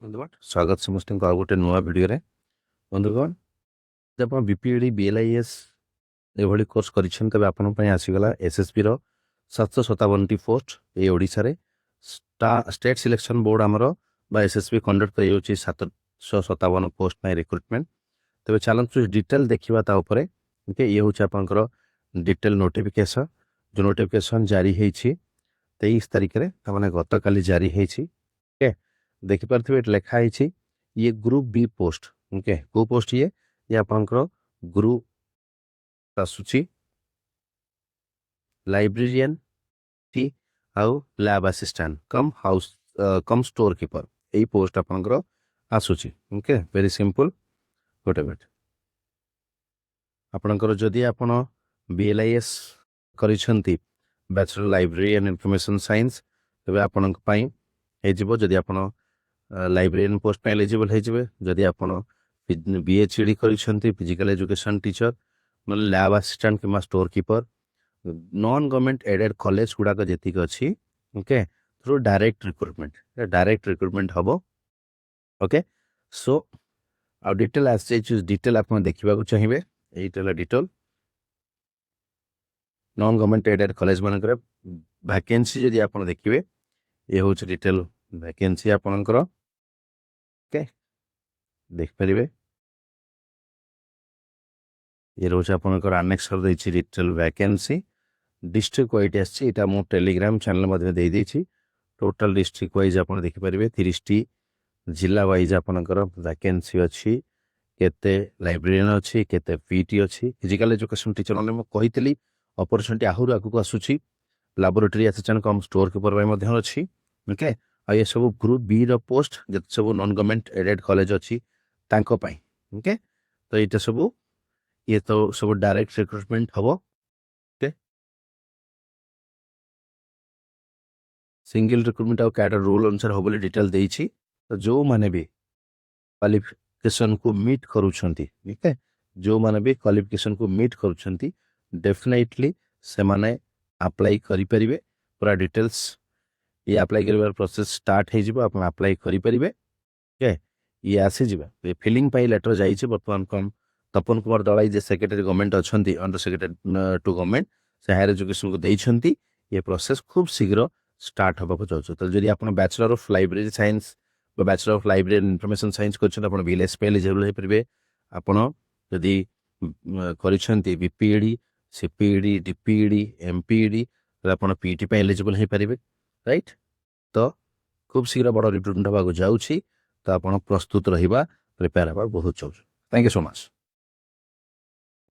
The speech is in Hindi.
बंधुगण स्वागत समस्त गोटे नुआ भिडियो बंधुगण जब आप बीपीएडी बीएलआईएस ये कोर्स कर आसीगला एसएसबी रो 757 पोस्ट ये ओडिशा रे स्टेट सिलेक्शन बोर्ड आमर बा एसएसबी कंडक्ट कर 757 पोस्ट में रिक्रुटमेंट तेज चलते डिटेल देखा ये हूँ आप डिटेल नोटिफिकेशन जो नोटिफिकेशन जारी होती 23 तारिख में गत काली जारी होती देखिपे लिखाई ये ग्रुप बी पोस्ट ओके को पोस्ट ये आपंकर ग्रुप आसूची लाइब्रेरियन टी आउ lab assistant cum house cum store keeper यही पोस्ट आपंकर आसूची ओके वेरी सिंपल गोटे मिनट आपणकर जदि आपण बीएलआईएस करिसेंती बैचलर लाइब्रेरियन इनफॉरमेशन साइंस तबे आपनक पई हेजिबो जदि आपण लाइब्रेरियन पोस्ट में एलिजिबल हो जदि आप बीएचडी करिसेंती फिजिकल एजुकेशन टीचर मतलब लैब असिस्टेंट कि store keeper non government aided college गुड़ाक जी अच्छी ओके थ्रू डायरेक्ट रिक्रुटमेंट हम ओके सो आ डिटेल डिटेल आप देखा चाहिए यही detail non government aided college मानक वैकेंसी जदि आप देखिए ये हूँ डिटेल वैकेंसी आपणकर ओके देखिपारे ये रोज आपनकर आनेक्स कर देछि डिटेल वैकेंसी डिस्ट्रिक्ट वाइज आछि एटा मो टेलीग्राम चैनल मध्ये दे देछि टोटल डिस्ट्रिक्ट वाइज आपन देखि परिबे 30 टी जिला वाइज आपनकर वैकेंसी अछि केते लाइब्रेरियन अछि केते पीटी अछि फिजिकल एजुकेशन टीचर ने मो कहितली अपॉर्चुनिटी आहुर आगु आसुछि laboratory assistant cum store keeper बाय मध्ये अछि ओके आ ये सब ग्रुप बी रो पोस्ट जत सब नॉन गवर्नमेंट एडेड कॉलेज अछि तांको पई ओके तो ये सब ये तो सब डायरेक्ट रिक्रुटमेंट हबो ओके सिंगल रिक्रुटमेंट और कैडर रूल अनुसार हो बोली डिटेल देछि तो जो माने भी क्वालिफिकेशन को मीट करूछंती ठीक है जो माने भी क्वालिफिकेशन को मीट करूछंती डेफिनेटली से माने अप्लाई करि परिबे पूरा डिटेल्स ये अप्लाई करबार प्रोसेस स्टार्ट हे जिवो आपण अप्लाई करि परिबे ओके ये आसी जिवो ये फिलिंग पाई लेटर जाइछि वर्तमान कम तपन कुमार दलाई जे सेक्रेटरी गवर्नमेंट अच्छी अंडर सेक्रेटरी टू गवर्नमेंट से हायर एजुकेशन को देइछंती ये प्रोसेस खूब शीघ्र स्टार्ट होबा को चाहछो तो जदि आपण बैचलर ऑफ लाइब्रेरी साइंस बा bachelor of library information science करछन आपण बीएलएस पे एलिजिबल हे परिबे आपण जदि करिछंती बीपीडी सीपीडी डीपीडी एमपीडी तो आपण पीटी पे एलिजिबल हे परिबे राइट तो खूब शीघ्र बड़ रिक्रुटमेंट होबा को जाउछि तो आपण प्रस्तुत रहिबा प्रिपेयर होबा बहुत चाहछो थैंक यू सो मच।